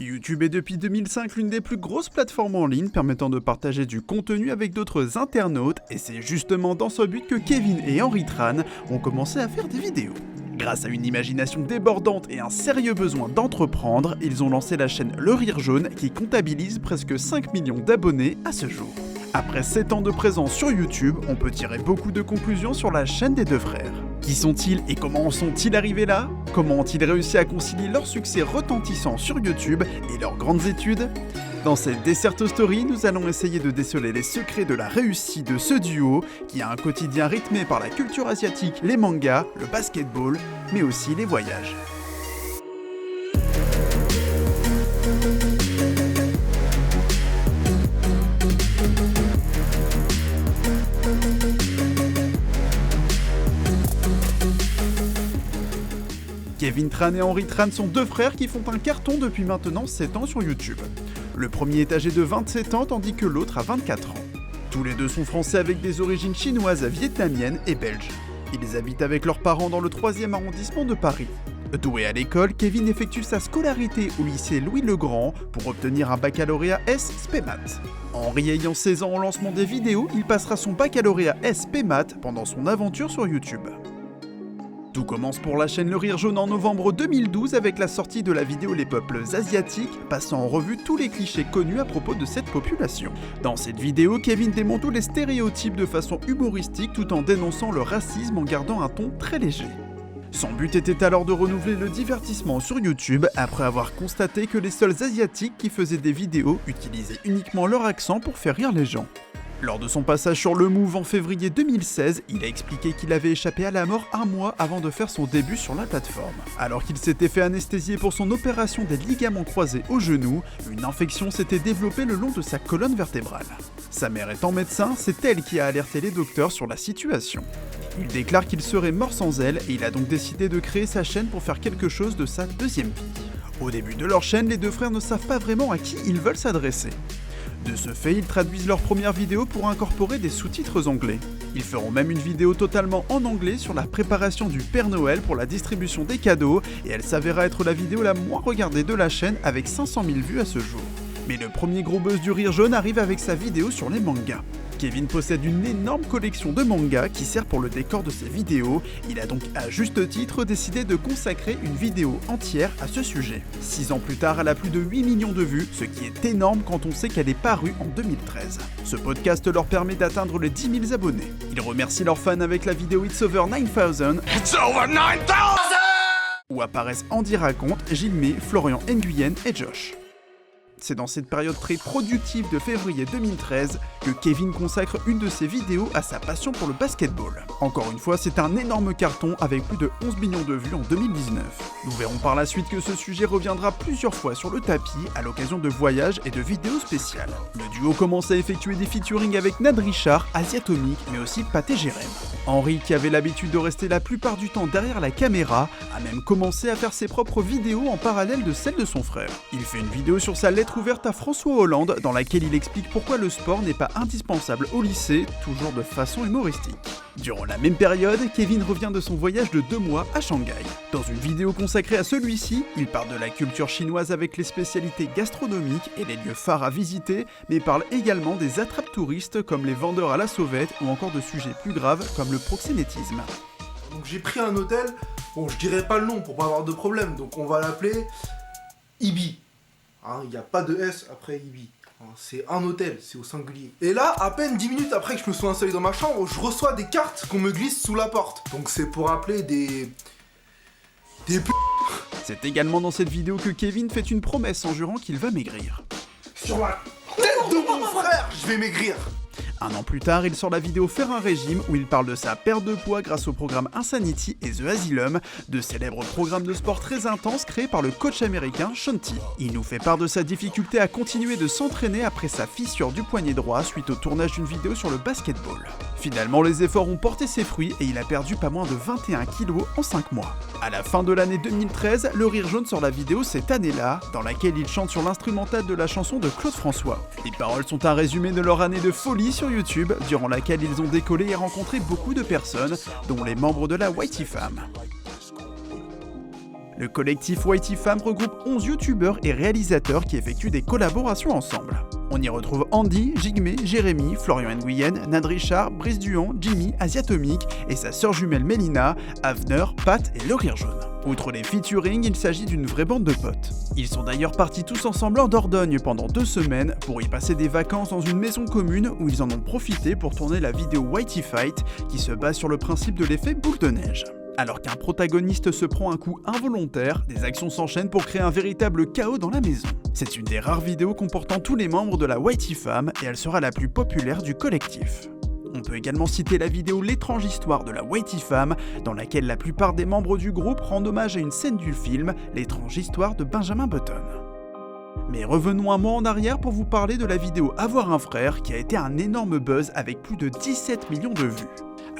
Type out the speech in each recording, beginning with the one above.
YouTube est depuis 2005 l'une des plus grosses plateformes en ligne permettant de partager du contenu avec d'autres internautes, et c'est justement dans ce but que Kevin et Henri Tran ont commencé à faire des vidéos. Grâce à une imagination débordante et un sérieux besoin d'entreprendre, ils ont lancé la chaîne Le Rire Jaune qui comptabilise presque 5 millions d'abonnés à ce jour. Après 7 ans de présence sur YouTube, on peut tirer beaucoup de conclusions sur la chaîne des deux frères. Qui sont-ils et comment en sont-ils arrivés là? Comment ont-ils réussi à concilier leur succès retentissant sur YouTube et leurs grandes études? Dans cette Desserto Story, nous allons essayer de déceler les secrets de la réussite de ce duo qui a un quotidien rythmé par la culture asiatique, les mangas, le basketball, mais aussi les voyages. Kevin Tran et Henri Tran sont deux frères qui font un carton depuis maintenant 7 ans sur YouTube. Le premier est âgé de 27 ans tandis que l'autre a 24 ans. Tous les deux sont français avec des origines chinoises, vietnamiennes et belges. Ils habitent avec leurs parents dans le 3e arrondissement de Paris. Doué à l'école, Kevin effectue sa scolarité au lycée Louis-le-Grand pour obtenir un baccalauréat S spé-maths. Henri ayant 16 ans au lancement des vidéos, il passera son baccalauréat S spé-maths pendant son aventure sur YouTube. Tout commence pour la chaîne Le Rire Jaune en novembre 2012 avec la sortie de la vidéo Les peuples asiatiques, passant en revue tous les clichés connus à propos de cette population. Dans cette vidéo, Kevin démonte tous les stéréotypes de façon humoristique tout en dénonçant le racisme en gardant un ton très léger. Son but était alors de renouveler le divertissement sur YouTube après avoir constaté que les seuls asiatiques qui faisaient des vidéos utilisaient uniquement leur accent pour faire rire les gens. Lors de son passage sur Le Move en février 2016, il a expliqué qu'il avait échappé à la mort un mois avant de faire son début sur la plateforme. Alors qu'il s'était fait anesthésier pour son opération des ligaments croisés au genou, une infection s'était développée le long de sa colonne vertébrale. Sa mère étant médecin, c'est elle qui a alerté les docteurs sur la situation. Il déclare qu'il serait mort sans elle et il a donc décidé de créer sa chaîne pour faire quelque chose de sa deuxième vie. Au début de leur chaîne, les deux frères ne savent pas vraiment à qui ils veulent s'adresser. De ce fait, ils traduisent leur première vidéo pour incorporer des sous-titres anglais. Ils feront même une vidéo totalement en anglais sur la préparation du Père Noël pour la distribution des cadeaux, et elle s'avéra être la vidéo la moins regardée de la chaîne avec 500 000 vues à ce jour. Mais le premier gros buzz du Rire Jaune arrive avec sa vidéo sur les mangas. Kevin possède une énorme collection de mangas qui sert pour le décor de ses vidéos. Il a donc à juste titre décidé de consacrer une vidéo entière à ce sujet. 6 ans plus tard, elle a plus de 8 millions de vues, ce qui est énorme quand on sait qu'elle est parue en 2013. Ce podcast leur permet d'atteindre les 10 000 abonnés. Ils remercient leurs fans avec la vidéo It's Over 9000 It's over 9000 où apparaissent Andy Raconte, Gilmé, Florian Nguyen et Josh. C'est dans cette période très productive de février 2013 que Kevin consacre une de ses vidéos à sa passion pour le basketball. Encore une fois, c'est un énorme carton avec plus de 11 millions de vues en 2019. Nous verrons par la suite que ce sujet reviendra plusieurs fois sur le tapis à l'occasion de voyages et de vidéos spéciales. Le duo commence à effectuer des featuring avec Nad Richard, Asiatomique, mais aussi Pathé Jérém. Henri, qui avait l'habitude de rester la plupart du temps derrière la caméra, a même commencé à faire ses propres vidéos en parallèle de celles de son frère. Il fait une vidéo sur sa lettre ouverte à François Hollande dans laquelle il explique pourquoi le sport n'est pas indispensable au lycée, toujours de façon humoristique. Durant la même période, Kevin revient de son voyage de 2 mois à Shanghai. Dans une vidéo consacrée à celui-ci, il parle de la culture chinoise avec les spécialités gastronomiques et les lieux phares à visiter, mais parle également des attrapes touristes comme les vendeurs à la sauvette ou encore de sujets plus graves comme le proxénétisme. Donc j'ai pris un hôtel, bon je dirais pas le nom pour pas avoir de problème, donc on va l'appeler Ibi. Il n'y a pas de S après Ibi. C'est un hôtel, c'est au singulier. Et là, à peine 10 minutes après que je me sois installé dans ma chambre, je reçois des cartes qu'on me glisse sous la porte. Donc c'est pour appeler des C'est également dans cette vidéo que Kevin fait une promesse en jurant qu'il va maigrir. Sur la tête de mon frère, je vais maigrir. Un an plus tard, il sort la vidéo Faire un régime où il parle de sa perte de poids grâce au programme Insanity et The Asylum, de célèbres programmes de sport très intenses créés par le coach américain Shaun T. Il nous fait part de sa difficulté à continuer de s'entraîner après sa fissure du poignet droit suite au tournage d'une vidéo sur le basketball. Finalement, les efforts ont porté ses fruits et il a perdu pas moins de 21 kilos en 5 mois. À la fin de l'année 2013, Le Rire Jaune sort la vidéo Cette année-là, dans laquelle il chante sur l'instrumental de la chanson de Claude François. Les paroles sont un résumé de leur année de folie sur YouTube, durant laquelle ils ont décollé et rencontré beaucoup de personnes, dont les membres de la YT Fam. Le collectif Whitey Fam regroupe 11 youtubeurs et réalisateurs qui effectuent des collaborations ensemble. On y retrouve Andy, Jigme, Jérémy, Florian Nguyen, Nad Richard, Brice Duhan, Jimmy, Asiatomique et sa sœur jumelle Mélina, Avner, Pat et Le Rire Jaune. Outre les featuring, il s'agit d'une vraie bande de potes. Ils sont d'ailleurs partis tous ensemble en Dordogne pendant 2 semaines pour y passer des vacances dans une maison commune où ils en ont profité pour tourner la vidéo Whitey Fight qui se base sur le principe de l'effet boule de neige. Alors qu'un protagoniste se prend un coup involontaire, des actions s'enchaînent pour créer un véritable chaos dans la maison. C'est une des rares vidéos comportant tous les membres de la Whitey Fam et elle sera la plus populaire du collectif. On peut également citer la vidéo L'étrange histoire de la Whitey Fam, dans laquelle la plupart des membres du groupe rendent hommage à une scène du film L'étrange histoire de Benjamin Button. Mais revenons un mois en arrière pour vous parler de la vidéo Avoir un frère qui a été un énorme buzz avec plus de 17 millions de vues.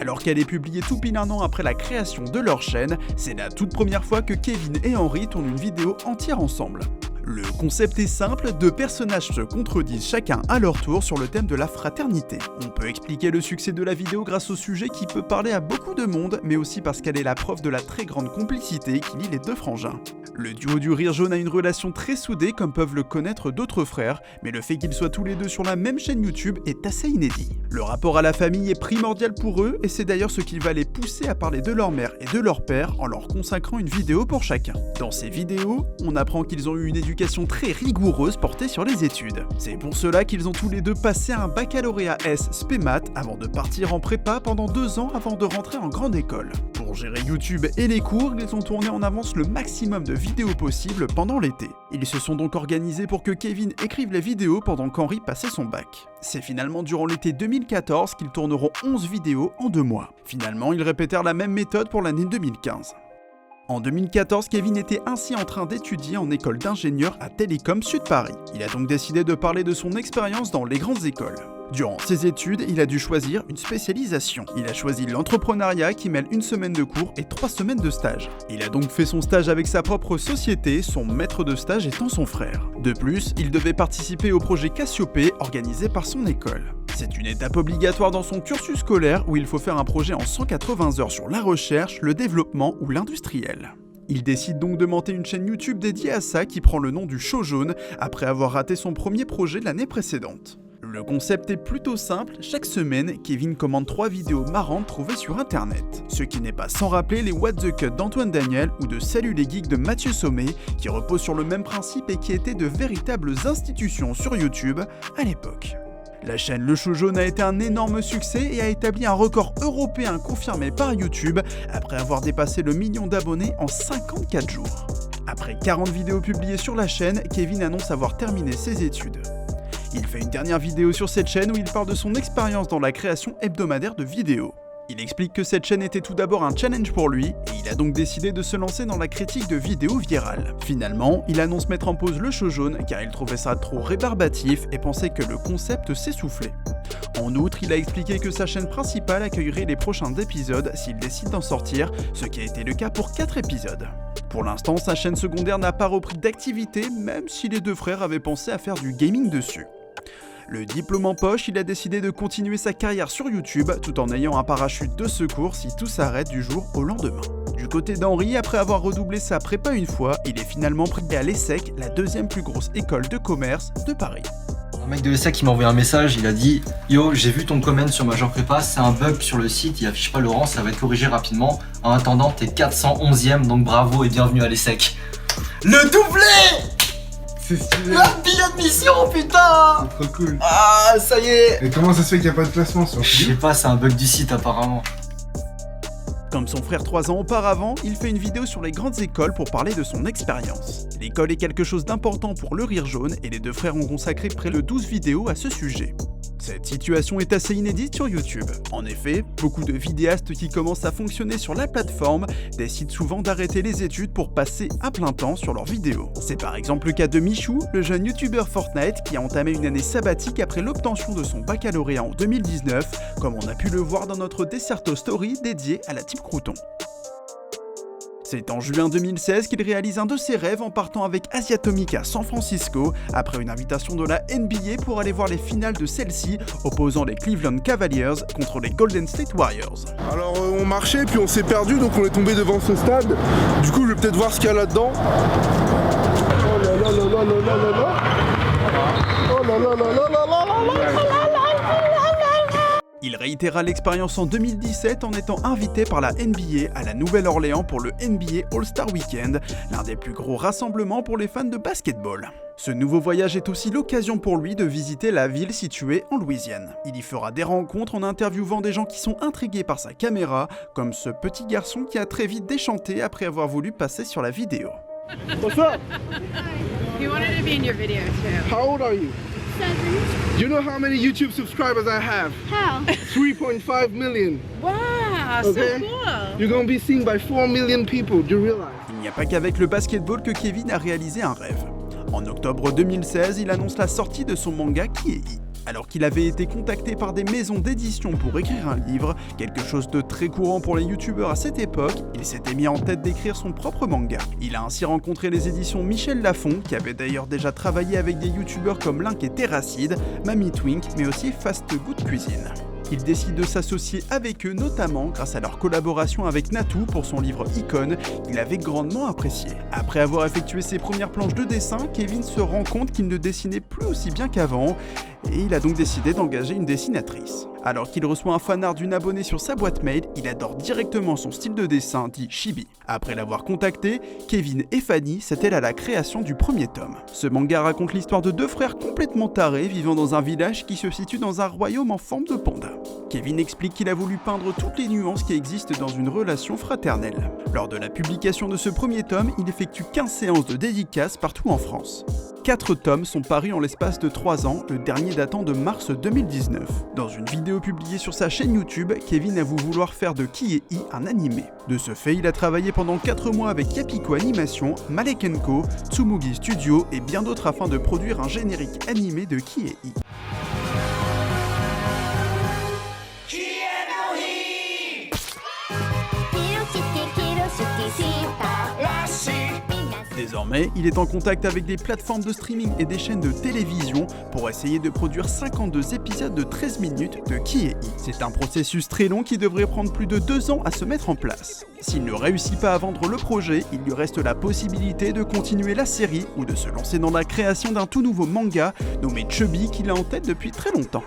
Alors qu'elle est publiée tout pile un an après la création de leur chaîne, c'est la toute première fois que Kevin et Henry tournent une vidéo entière ensemble. Le concept est simple, 2 personnages se contredisent chacun à leur tour sur le thème de la fraternité. On peut expliquer le succès de la vidéo grâce au sujet qui peut parler à beaucoup de monde, mais aussi parce qu'elle est la preuve de la très grande complicité qui lie les 2 frangins. Le duo du Rire Jaune a une relation très soudée comme peuvent le connaître d'autres frères, mais le fait qu'ils soient tous les 2 sur la même chaîne YouTube est assez inédit. Le rapport à la famille est primordial pour eux et c'est d'ailleurs ce qui va les pousser à parler de leur mère et de leur père en leur consacrant une vidéo pour chacun. Dans ces vidéos, on apprend qu'ils ont eu une éducation très rigoureuse portée sur les études. C'est pour cela qu'ils ont tous les 2 passé un baccalauréat S spé-mat avant de partir en prépa pendant 2 ans avant de rentrer en grande école. Pour gérer YouTube et les cours, ils ont tourné en avance le maximum de vidéos possibles pendant l'été. Ils se sont donc organisés pour que Kevin écrive les vidéos pendant qu'Henry passait son bac. C'est finalement durant l'été 2014 qu'ils tourneront 11 vidéos en 2 mois. Finalement, ils répétèrent la même méthode pour l'année 2015. En 2014, Kevin était ainsi en train d'étudier en école d'ingénieur à Télécom Sud Paris. Il a donc décidé de parler de son expérience dans les grandes écoles. Durant ses études, il a dû choisir une spécialisation. Il a choisi l'entrepreneuriat qui mêle 1 semaine de cours et 3 semaines de stage. Il a donc fait son stage avec sa propre société, son maître de stage étant son frère. De plus, il devait participer au projet Cassiopée organisé par son école. C'est une étape obligatoire dans son cursus scolaire où il faut faire un projet en 180 heures sur la recherche, le développement ou l'industriel. Il décide donc de monter une chaîne YouTube dédiée à ça qui prend le nom du Show Jaune après avoir raté son premier projet l'année précédente. Le concept est plutôt simple, chaque semaine, Kevin commande 3 vidéos marrantes trouvées sur internet. Ce qui n'est pas sans rappeler les What the Cut d'Antoine Daniel ou de Salut les Geeks de Mathieu Sommet, qui reposent sur le même principe et qui étaient de véritables institutions sur YouTube à l'époque. La chaîne Le Show Jaune a été un énorme succès et a établi un record européen confirmé par YouTube après avoir dépassé le 1 million d'abonnés en 54 jours. Après 40 vidéos publiées sur la chaîne, Kevin annonce avoir terminé ses études. Il fait une dernière vidéo sur cette chaîne où il parle de son expérience dans la création hebdomadaire de vidéos. Il explique que cette chaîne était tout d'abord un challenge pour lui, et il a donc décidé de se lancer dans la critique de vidéos virales. Finalement, il annonce mettre en pause le Show Jaune car il trouvait ça trop rébarbatif et pensait que le concept s'essoufflait. En outre, il a expliqué que sa chaîne principale accueillerait les prochains épisodes s'il décide d'en sortir, ce qui a été le cas pour 4 épisodes. Pour l'instant, sa chaîne secondaire n'a pas repris d'activité, même si les 2 frères avaient pensé à faire du gaming dessus. Le diplôme en poche, il a décidé de continuer sa carrière sur YouTube tout en ayant un parachute de secours si tout s'arrête du jour au lendemain. Du côté d'Henry, après avoir redoublé sa prépa une fois, il est finalement pris à l'ESSEC, la 2e plus grosse école de commerce de Paris. Un mec de l'ESSEC qui m'a envoyé un message, il a dit « Yo, j'ai vu ton comment sur Major Prépa, c'est un bug sur le site, il affiche pas le rang, ça va être corrigé rapidement. En attendant, t'es 411ème, donc bravo et bienvenue à l'ESSEC. » Le doublé! C'est stylé. La billet de mission, putain! C'est trop cool. Ah, ça y est! Et comment ça se fait qu'il n'y a pas de placement sur Je sais pas, c'est un bug du site apparemment. Comme son frère 3 ans auparavant, il fait une vidéo sur les grandes écoles pour parler de son expérience. L'école est quelque chose d'important pour Le Rire Jaune et les 2 frères ont consacré près de 12 vidéos à ce sujet. Cette situation est assez inédite sur YouTube. En effet, beaucoup de vidéastes qui commencent à fonctionner sur la plateforme décident souvent d'arrêter les études pour passer à plein temps sur leurs vidéos. C'est par exemple le cas de Michou, le jeune youtubeur Fortnite qui a entamé une année sabbatique après l'obtention de son baccalauréat en 2019, comme on a pu le voir dans notre Desserto Story dédiée à la Team Crouton. C'est en juin 2016 qu'il réalise un de ses rêves en partant avec Asia Atomic à San Francisco, après une invitation de la NBA pour aller voir les finales de celle-ci, opposant les Cleveland Cavaliers contre les Golden State Warriors. Alors on marchait puis on s'est perdu, donc on est tombé devant ce stade. Du coup je vais peut-être voir ce qu'il y a là-dedans. Oh là là là là là là là là. Oh là là là là là là là là. Il réitéra l'expérience en 2017 en étant invité par la NBA à la Nouvelle-Orléans pour le NBA All-Star Weekend, l'un des plus gros rassemblements pour les fans de basketball. Ce nouveau voyage est aussi l'occasion pour lui de visiter la ville située en Louisiane. Il y fera des rencontres en interviewant des gens qui sont intrigués par sa caméra, comme ce petit garçon qui a très vite déchanté après avoir voulu passer sur la vidéo. What's up? He wanted to be in your video too. How old are you? 7. Do you know how many YouTube subscribers I have? How? 3.5 million. Wow, Okay. so cool. You're gonna be seen by 4 million people, do you realize? Il n'y a pas qu'avec le basketball que Kevin a réalisé un rêve. En octobre 2016, il annonce la sortie de son manga Kiei. Alors qu'il avait été contacté par des maisons d'édition pour écrire un livre, quelque chose de très courant pour les youtubeurs à cette époque, il s'était mis en tête d'écrire son propre manga. Il a ainsi rencontré les éditions Michel Lafon, qui avait d'ailleurs déjà travaillé avec des youtubeurs comme Link et Terracid, Mamie Twink, mais aussi Fast Good Cuisine. Il décide de s'associer avec eux, notamment grâce à leur collaboration avec Natou pour son livre Icône, qu'il avait grandement apprécié. Après avoir effectué ses premières planches de dessin, Kevin se rend compte qu'il ne dessinait plus aussi bien qu'avant, et il a donc décidé d'engager une dessinatrice. Alors qu'il reçoit un fanart d'une abonnée sur sa boîte mail, il adore directement son style de dessin dit chibi. Après l'avoir contacté, Kevin et Fanny s'attellent à la création du premier tome. Ce manga raconte l'histoire de deux frères complètement tarés vivant dans un village qui se situe dans un royaume en forme de panda. Kevin explique qu'il a voulu peindre toutes les nuances qui existent dans une relation fraternelle. Lors de la publication de ce premier tome, il effectue 15 séances de dédicaces partout en France. 4 tomes sont parus en l'espace de 3 ans, le dernier datant de mars 2019. Dans une vidéo publiée sur sa chaîne YouTube, Kevin avoue vouloir faire de Kiei un animé. De ce fait, il a travaillé pendant 4 mois avec Yapiko Animation, Malek & Co, Tsumugi Studio et bien d'autres afin de produire un générique animé de Kiei. Désormais, il est en contact avec des plateformes de streaming et des chaînes de télévision pour essayer de produire 52 épisodes de 13 minutes de Kiei. C'est un processus très long qui devrait prendre plus de 2 ans à se mettre en place. S'il ne réussit pas à vendre le projet, il lui reste la possibilité de continuer la série ou de se lancer dans la création d'un tout nouveau manga nommé Chubby qu'il a en tête depuis très longtemps.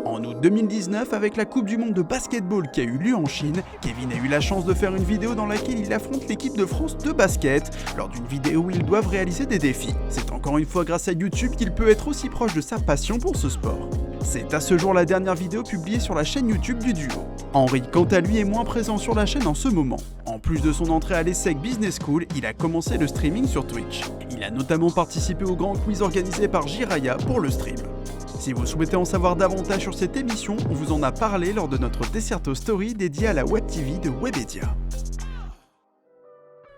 En août 2019, avec la Coupe du Monde de basketball qui a eu lieu en Chine, Kevin a eu la chance de faire une vidéo dans laquelle il affronte l'équipe de France de basket, lors d'une vidéo où ils doivent réaliser des défis. C'est encore une fois grâce à YouTube qu'il peut être aussi proche de sa passion pour ce sport. C'est à ce jour la dernière vidéo publiée sur la chaîne YouTube du duo. Henri, quant à lui, est moins présent sur la chaîne en ce moment. En plus de son entrée à l'ESSEC Business School, il a commencé le streaming sur Twitch. Il a notamment participé au grand quiz organisé par Jiraya pour le stream. Si vous souhaitez en savoir davantage sur cette émission, on vous en a parlé lors de notre Desserto Story dédiée à la Web TV de Webedia.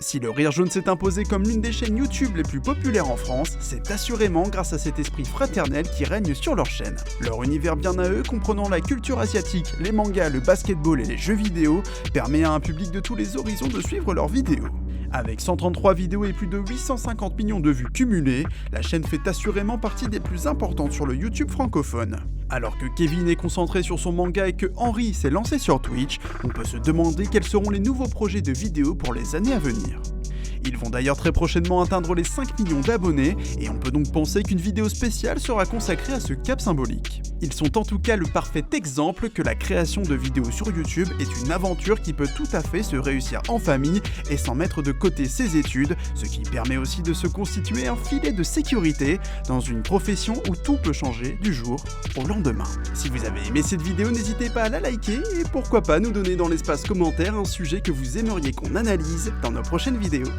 Si le Rire Jaune s'est imposé comme l'une des chaînes YouTube les plus populaires en France, c'est assurément grâce à cet esprit fraternel qui règne sur leur chaîne. Leur univers bien à eux, comprenant la culture asiatique, les mangas, le basketball et les jeux vidéo, permet à un public de tous les horizons de suivre leurs vidéos. Avec 133 vidéos et plus de 850 millions de vues cumulées, la chaîne fait assurément partie des plus importantes sur le YouTube francophone. Alors que Kevin est concentré sur son manga et que Henri s'est lancé sur Twitch, on peut se demander quels seront les nouveaux projets de vidéos pour les années à venir. Ils vont d'ailleurs très prochainement atteindre les 5 millions d'abonnés et on peut donc penser qu'une vidéo spéciale sera consacrée à ce cap symbolique. Ils sont en tout cas le parfait exemple que la création de vidéos sur YouTube est une aventure qui peut tout à fait se réussir en famille et sans mettre de côté ses études, ce qui permet aussi de se constituer un filet de sécurité dans une profession où tout peut changer du jour au lendemain. Si vous avez aimé cette vidéo, n'hésitez pas à la liker et pourquoi pas nous donner dans l'espace commentaire un sujet que vous aimeriez qu'on analyse dans nos prochaines vidéos.